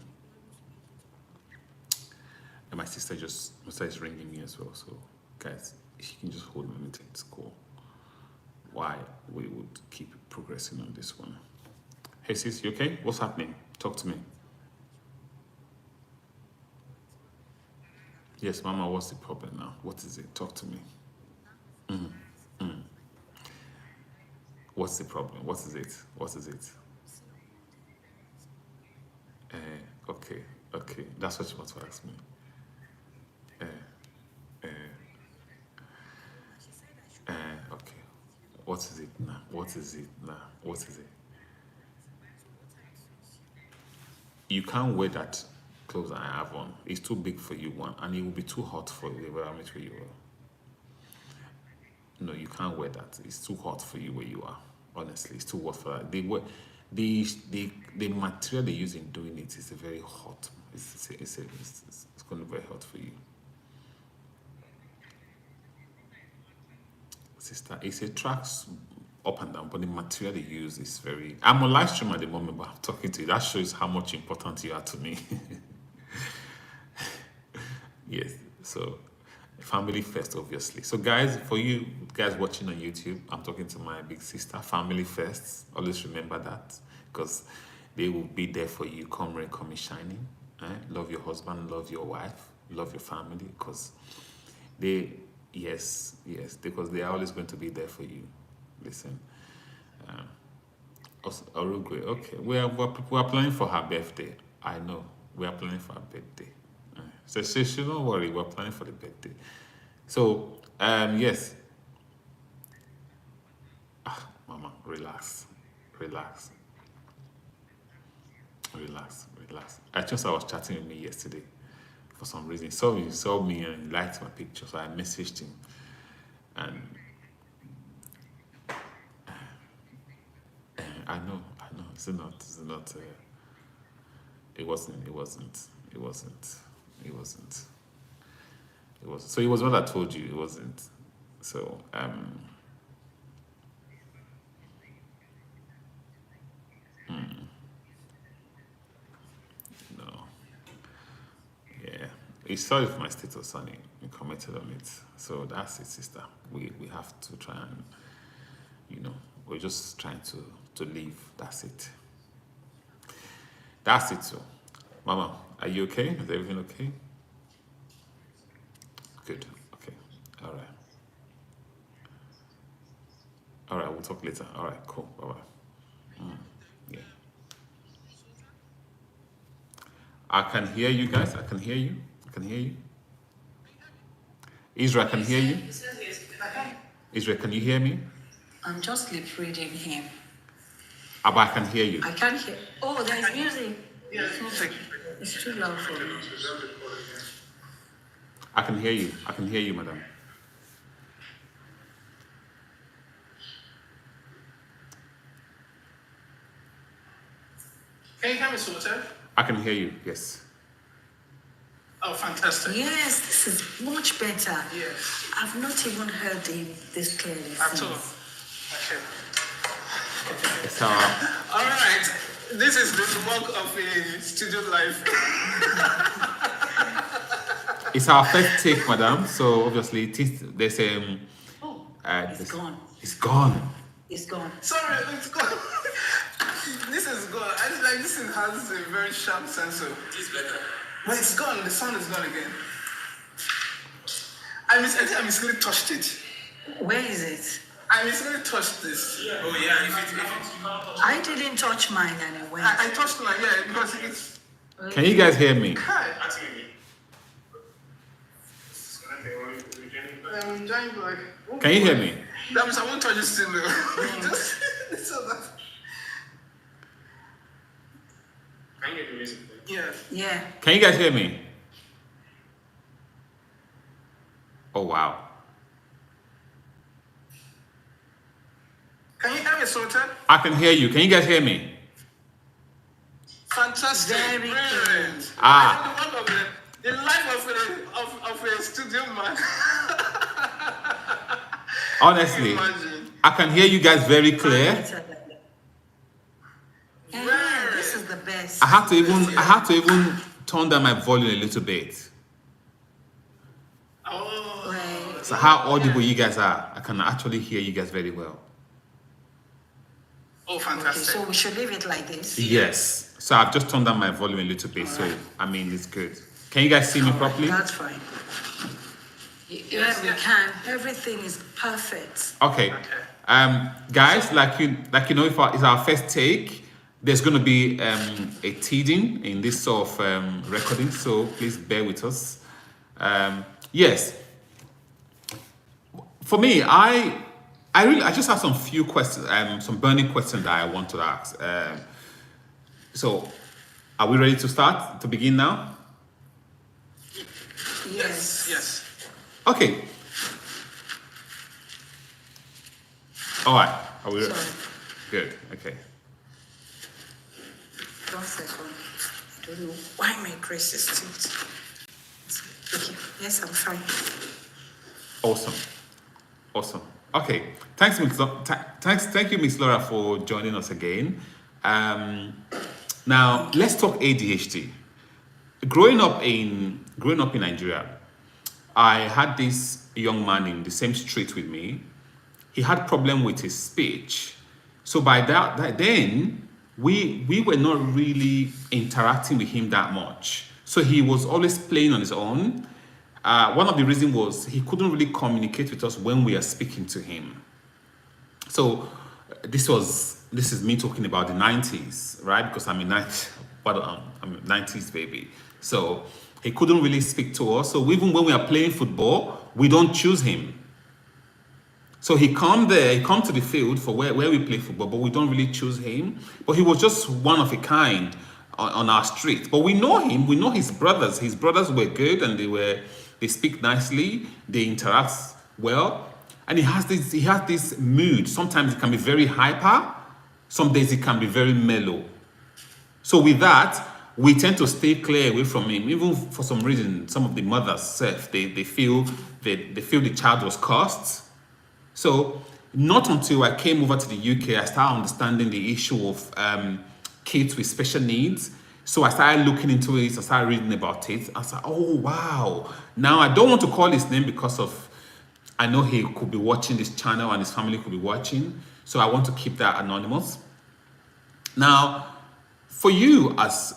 And my sister is ringing me as well. So guys, if you can just hold my meeting, it's cool. Why we would keep progressing on this one. Hey sis, you okay? What's happening? Talk to me. Yes, Mama, what's the problem now? What is it? Talk to me. What's the problem? What is it? What is it? Okay. That's what you want to ask me. Okay. What is it now? What is it now? What is it? You can't wear that clothes I have on. It's too big for you, one, and it will be too hot for the environment where you are. No, you can't wear that. It's too hot for you where you are. Honestly, it's too hot for that. The material they use in doing it is a very hot. It's going to be very hot for you. Sister, it's a tracks up and down, but the material they use is very... I'm on live stream at the moment, but I'm talking to you. That shows how much important you are to me. Yes, so family first, obviously. So guys, for you guys watching on YouTube, I'm talking to my big sister. Family first. Always remember that, because they will be there for you. Come rain, come shining. Love your husband, love your wife, love your family, because they... Yes, because they are always going to be there for you. Listen, Uruguay, okay, we are planning for her birthday. I know, we are planning for her birthday. So she should not worry, we're planning for the birthday. So, yes. Mama, relax. I just was chatting with me yesterday. For some reason, he saw me and liked my picture, so I messaged him, and I know, it's not. It wasn't. So it was what I told you. It wasn't. So no. Yeah, he saw it from my status and he commented on it. So that's it, sister. We have to try and, we're just trying to live. That's it. So, Mama, are you okay? Is everything okay? Good. Okay. All right. We'll talk later. All right. Cool. Bye-bye. Yeah. I can hear you guys. I can hear you. Israel, I can hear you. Israel, can you hear me? I'm just lip reading him. But I can hear you. I can't hear. Oh, there's music. It's too loud for me. I can hear you, madam. Can you hear me, Sorted? I can hear you, yes. Oh, fantastic. Yes, this is much better. Yes. I've not even heard him this clearly. At all. Okay. It's All right. This is the work of a student life. It's our first take, madam. So obviously, there's It's gone. It's gone. It's gone. Sorry, it's gone. This is gone. I just like this has a very sharp sensor. This better. But it's gone. The sound is gone again. I think I mistakenly touched it. Where is it? I mistakenly touched this. Yeah. Oh yeah. If I didn't touch mine and it went. I touched mine, yeah, because it's. Can you guys hear me? Hi. Can you hear me? That means I won't touch this thing though. Just so that. Can you hear the music? Yeah. Yeah. Can you guys hear me? Oh, wow. Can you hear me, Sorted? I can hear you. Can you guys hear me? Fantastic. Very Brilliant. Ah. I know the life of a studio man. Honestly, Imagine. I can hear you guys very clear. Yeah, this is the best. I have to even turn down my volume a little bit. Oh. Right. So how audible you guys are, I can actually hear you guys very well. Oh, Okay, fantastic. so we should leave it like this. Yes. So I've just turned down my volume a little bit. So I mean, it's good. Can you guys see me properly? That's fine. Yeah, we can. Everything is perfect. Okay. Guys, like you know, if it's our first take, there's going to be a teething in this sort of recording. So please bear with us. Yes. For me, I just have some few questions, some burning questions that I want to ask. So, are we ready to start, to begin now? Yes. Yes. Okay. All right. Are we ready? Sorry. Good. Okay. 1 second. I don't know why my grace is still. Okay. Yes, I'm fine. Awesome. Awesome. Okay. Thank you, Miss Laura, for joining us again. Now let's talk ADHD. Growing up in Nigeria, I had this young man in the same street with me. He had problem with his speech. So by that then, we were not really interacting with him that much. So he was always playing on his own. One of the reasons was he couldn't really communicate with us when we are speaking to him. So this is me talking about the 90s, right? Because I'm a 90s baby. So he couldn't really speak to us. So even when we are playing football, we don't choose him. So he come to the field for where we play football, but we don't really choose him. But he was just one of a kind on our street. But we know him, we know his brothers. His brothers were good and they speak nicely, they interact well. And he has this mood. Sometimes it can be very hyper, some days it can be very mellow. So with that, we tend to stay clear away from him. Even for some reason, some of the mothers they feel the child was cursed. So not until I came over to the UK, I started understanding the issue of kids with special needs. So I started looking into it, I started reading about it. I said, oh, wow. Now, I don't want to call his name because I know he could be watching this channel and his family could be watching. So I want to keep that anonymous. Now, for you as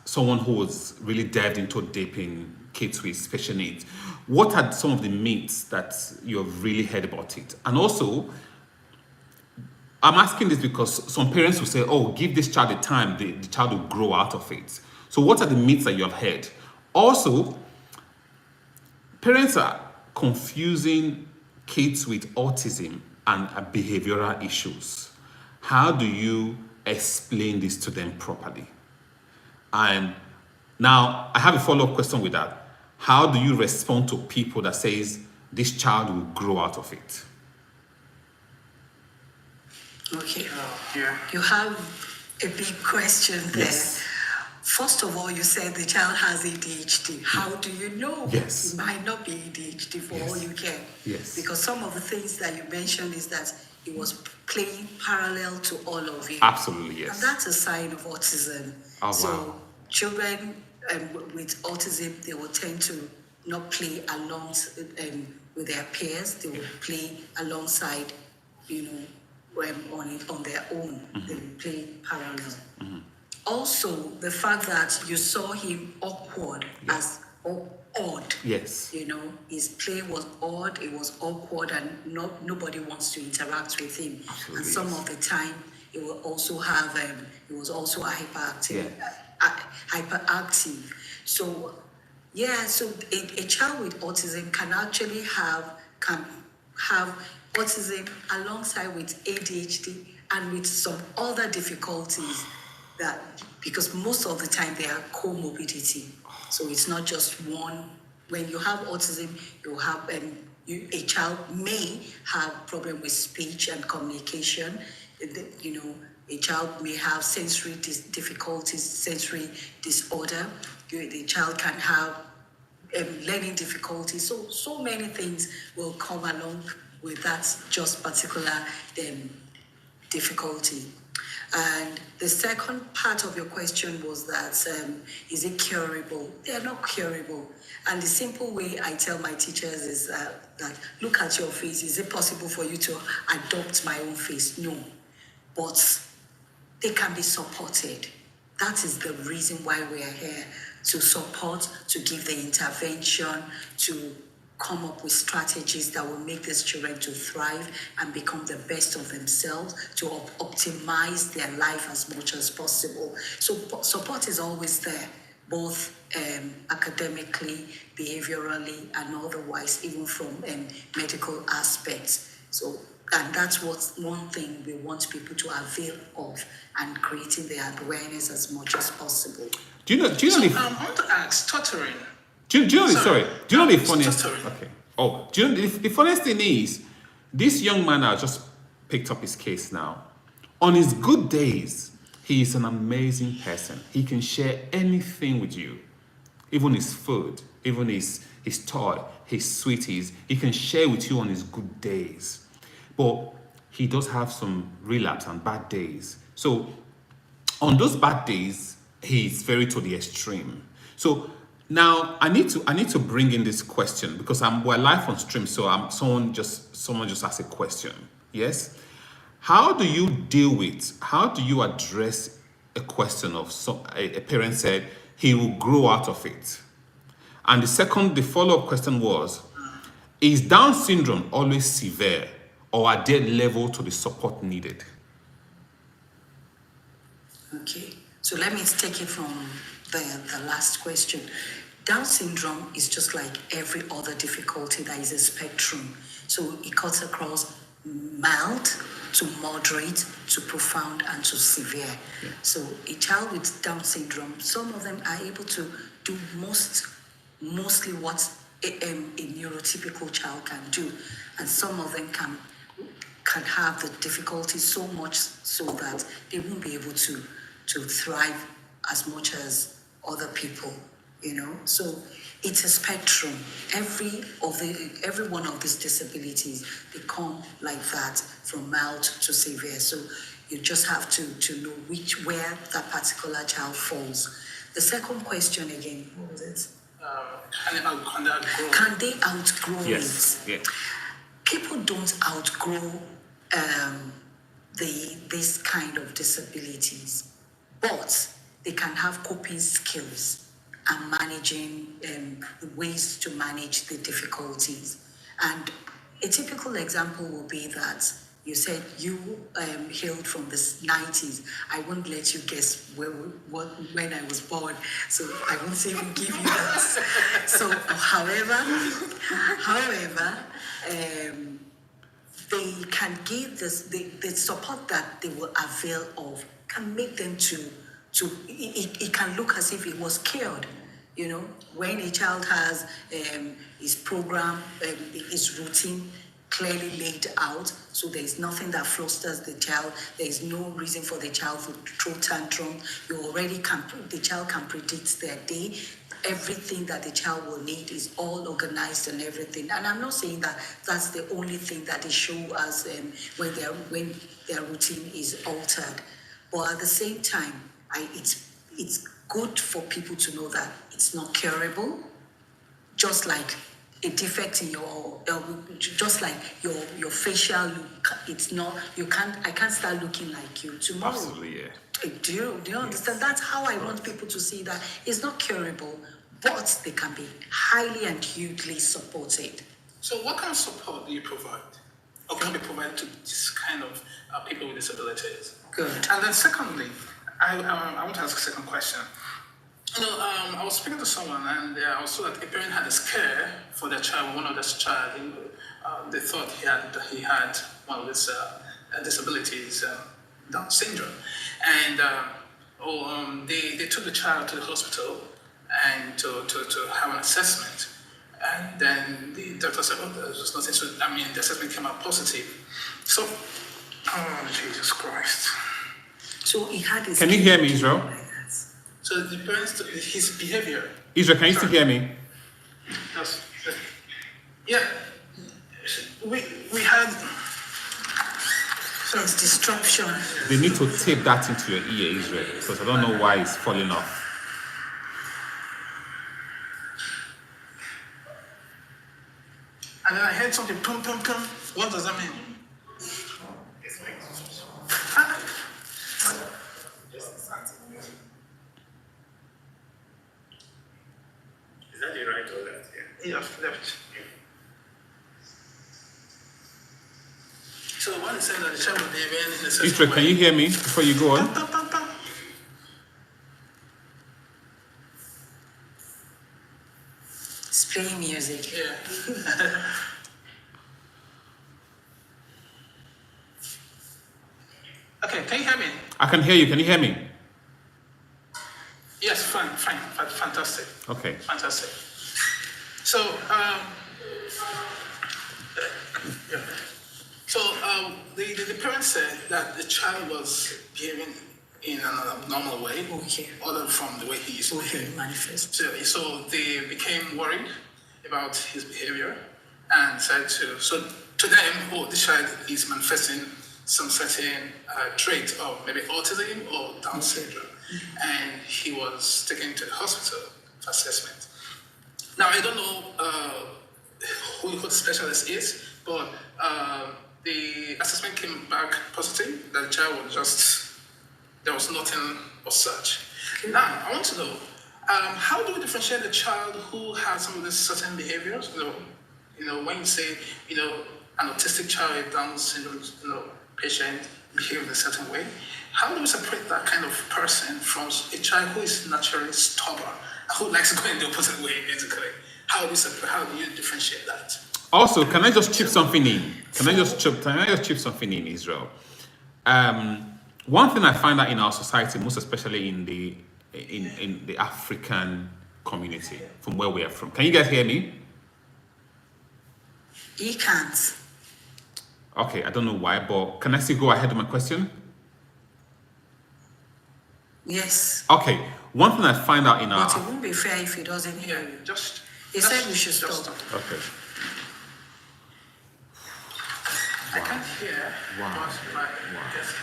someone who was really delved into deep in kids with special needs, what are some of the myths that you've really heard about it? And also, I'm asking this because some parents will say, oh, give this child a time, the child will grow out of it. So what are the myths that you have heard? Also, parents are confusing kids with autism and behavioral issues. How do you explain this to them properly? And now I have a follow-up question with that. How do you respond to people that says this child will grow out of it? Okay. Yeah. You have a big question there. Yes. First of all, you said the child has ADHD. How do you know? Yes. It might not be ADHD for all you care. Yes. Because some of the things that you mentioned is that it was playing parallel to all of you. Absolutely, yes. And that's a sign of autism. Oh, So wow. children with autism, they will tend to not play along with their peers. They will play alongside, on their own. Mm-hmm. They will play parallel. Mm-hmm. Also, the fact that you saw him awkward as odd. Yes. His play was odd, it was awkward, and nobody wants to interact with him. Absolutely, And some yes. of the time, it will also have, it was also hyperactive. Yeah. Hyperactive. So, so a child with autism can actually have autism alongside with ADHD and with some other difficulties because most of the time they are comorbidity. So it's not just one when you have autism, you have a child may have problem with speech and communication. You know, a child may have sensory difficulties, sensory disorder. The child can have learning difficulties. So many things will come along with that just particular difficulty. And the second part of your question was that is it curable? They are not curable. And the simple way I tell my teachers is that look at your face. Is it possible for you to adopt my own face? No. But they can be supported. That is the reason why we are here, to support, to give the intervention, to come up with strategies that will make these children to thrive and become the best of themselves, to optimize their life as much as possible. So support is always there, both academically, behaviorally, and otherwise, even from medical aspects. So, and that's one thing we want people to avail of, and creating the awareness as much as possible. Do you know I want to ask, stuttering. Do you know the funniest? Stuttering. Okay. Oh, do you know the funniest thing is, this young man I just picked up his case now. On his good days, he is an amazing person. He can share anything with you, even his food, even his toy, his sweeties. He can share with you on his good days, but he does have some relapse and bad days. So on those bad days, he's very to the extreme. So now I need to bring in this question, because we're live on stream. So someone just asked a question. Yes. How do you address a question of a parent said he will grow out of it? And the follow-up question was, is Down syndrome always severe, or are there level to the support needed? Okay, so let me take it from the last question. Down syndrome is just like every other difficulty that is a spectrum. So it cuts across mild to moderate to profound and to severe. Yeah. So a child with Down syndrome, some of them are able to do mostly what a neurotypical child can do, and some of them can have the difficulty so much so that they won't be able to thrive as much as other people, you know. So it's a spectrum. Every one of these disabilities, they come like that, from mild to severe. So you just have to know where that particular child falls. The second question again, what was it? Can they outgrow yes. it? Yeah. People don't outgrow this kind of disabilities, but they can have coping skills and managing ways to manage the difficulties. And a typical example will be that you said you hailed from the 90s. I won't let you guess when I was born, so I won't even give you that. So, however, they can give the support that they will avail of can make them it can look as if it was cured. You know, when a child has his program, his routine clearly laid out, so there is nothing that flusters the child. There is no reason for the child to throw tantrum. The child can predict their day. Everything that the child will need is all organized and everything. And I'm not saying that that's the only thing that they show us when their routine is altered. But at the same time, it's good for people to know that it's not curable. Just like a defect in just like your facial look, it's not. I can't start looking like you tomorrow. Absolutely, yeah. Do you understand? That's how I want people to see that it's not curable, but they can be highly and hugely supported. So what kind of support do you provide, or can be provided to this kind of people with disabilities? Good. And then secondly, I want to ask a second question. I was speaking to someone, and I was told that a parent had a scare for their child. One of their child, they thought he had one of these disabilities, Down syndrome, and they took the child to the hospital and to have an assessment. And then the doctor said, oh, there was nothing. So, I mean, the assessment came out positive. So, oh, Jesus Christ. So he had his. Can you hear me, Israel? Like that. So it depends on his behavior. Israel, can you still hear me? Yes. Yeah. We had. There's disruption. They need to tape that into your ear, Israel, because I don't know why it's falling off. And then I heard something, pum, pum, pum. What does that mean? Is that the right or left? Yeah. Left. So one is saying that the child will be in a certain Israel, way. can you hear me before you go on? Pum, pum, pum. It's playing music. Yeah. Okay, can you hear me? I can hear you. Can you hear me? Yes, fine, fantastic. Okay. Fantastic. So, yeah. So, the parents said that the child was behaving in an abnormal way, Okay. other from the way he used to Okay, behave. manifest. So they became worried about his behavior and said to them, oh, this child is manifesting some certain trait of maybe autism or Down syndrome. And he was taken to the hospital for assessment. Now, I don't know who the specialist is, but the assessment came back positive, that the child was just, there was nothing of such. Now, I want to know, how do we differentiate a child who has some of these certain behaviors? You know, when you say, an autistic child, Down syndrome, patient behave in a certain way, how do we separate that kind of person from a child who is naturally stubborn, who likes to go in the opposite way, basically? How do you differentiate that? Also, can I just chip something in? Can I just chip something in, Israel? One thing I find out in our society, most especially in the African community, from where we are from. Can you guys hear me? He can't. Okay, I don't know why, but can I still go ahead with my question? Yes. Okay, one thing I find out in our... But it won't be fair if he doesn't hear you. He said we should stop. Okay. I can't hear. Wow. But my guess.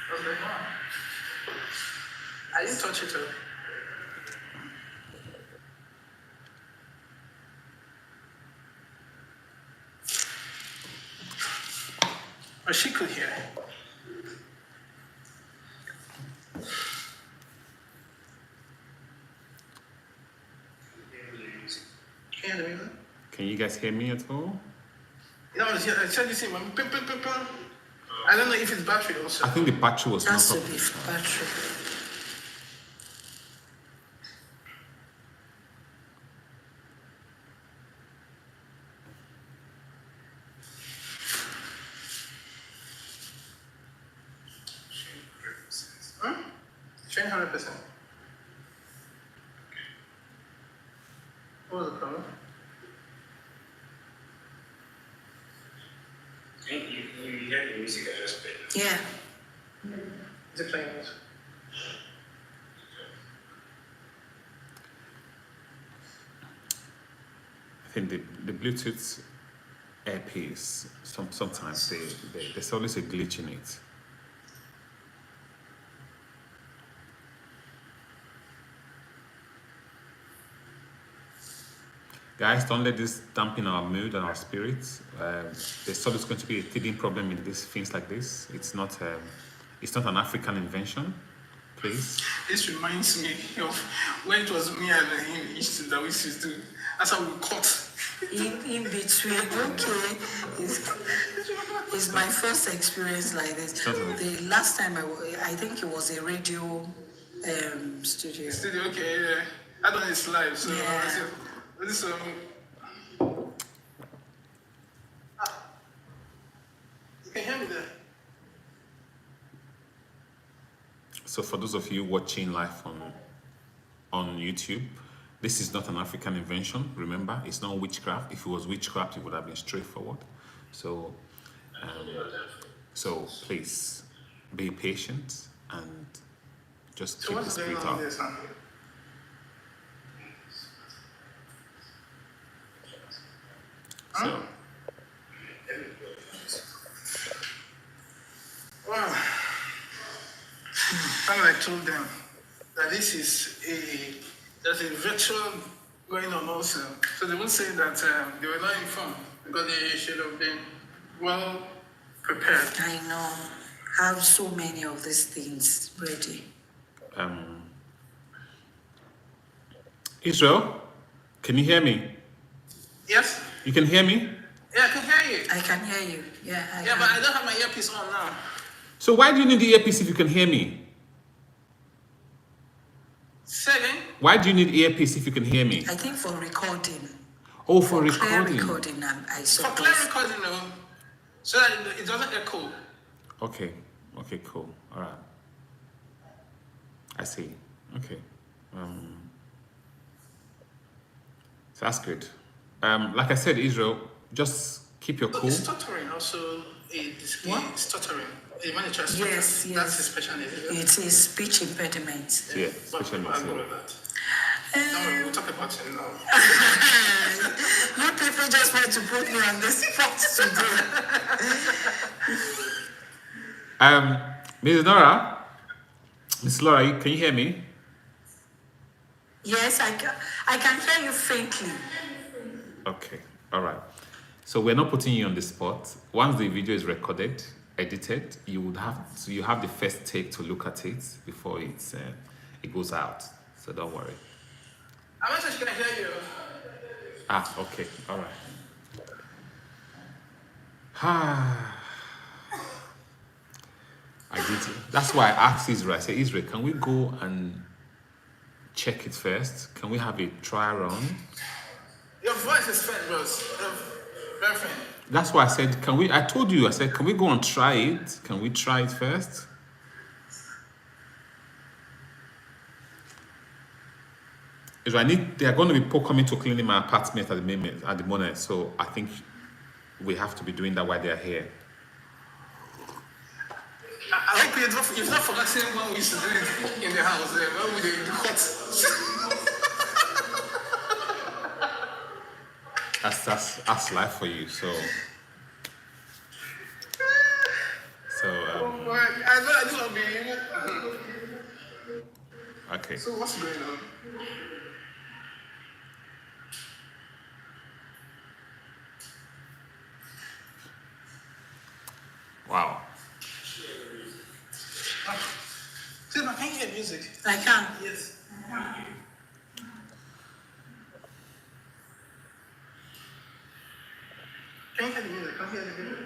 What's going on? I didn't touch it. But she could hear. Can you hear me? Can you guys hear me at all? No, I said you see, pim, pim, pim, pim. I don't know if it's battery also. I think the battery was not That's up. to be battery. Huh? 100%. What was the problem? You hear the music I just played. Yeah. Is it playing it? I think the Bluetooth earpiece, sometimes there's always a glitch in it. Guys, don't let this dampen our mood and our spirits. There's always going to be a teething problem in things like this. It's not an African invention, please. This reminds me of when it was me and him that we used to do. That's how we cut. In between, okay. It's my first experience like this. The last time I think it was a radio studio. Studio, okay, yeah. I don't know it's live, so Yeah. this you can hear me there. So for those of you watching live on YouTube, This is not an African invention, remember, it's not witchcraft. If it was witchcraft, it would have been straightforward. So, so please be patient and just keep the spirit up. So, Wow. And I told them that there's a virtual going on also. So they won't say that they were not informed because they should have been well prepared. I know. Have so many of these things ready. Israel, can you hear me? Yes? You can hear me? Yeah, I can hear you. I can hear you. Yeah, But I don't have my earpiece on now. So why do you need the earpiece if you can hear me? Say again? Why do you need earpiece if you can hear me? I think for recording. Oh, for clear recording. recording, I For suppose. clear recording, no. So that it doesn't echo. Okay, cool. All right. I see. Okay. So that's good. Like I said, Israel, just keep your cool. Stuttering also What? stuttering. The manager Yes. That's his specialty. It is speech impediment. Yeah, especially I'll go with that. Don't worry, we'll talk about it now. You people just want to put me on the spot today. Miss Laura, can you hear me? Yes, I can hear you faintly. Okay, all right. So we're not putting you on the spot. Once the video is recorded, edited, you have the first take to look at it before it goes out. So don't worry. I'm not sure she can hear you. Okay, all right. I did it. That's why I asked Israel. I said, Israel, can we go and check it first? Can we have a try run? Your voice is faint, Rose. Very faint. That's why I said, I told you, I said, can we go and try it? Can we try it first? Israel, they are going to be people coming to clean my apartment at the moment. So I think we have to be doing that while they are here. I hope you've not forgotten what we used to do in the house. When we did hot. That's life for you. So I just want to be. okay. So what's going on? Wow. See, I can't hear music. I can. Yes. Can you hear the music? Can you hear the music?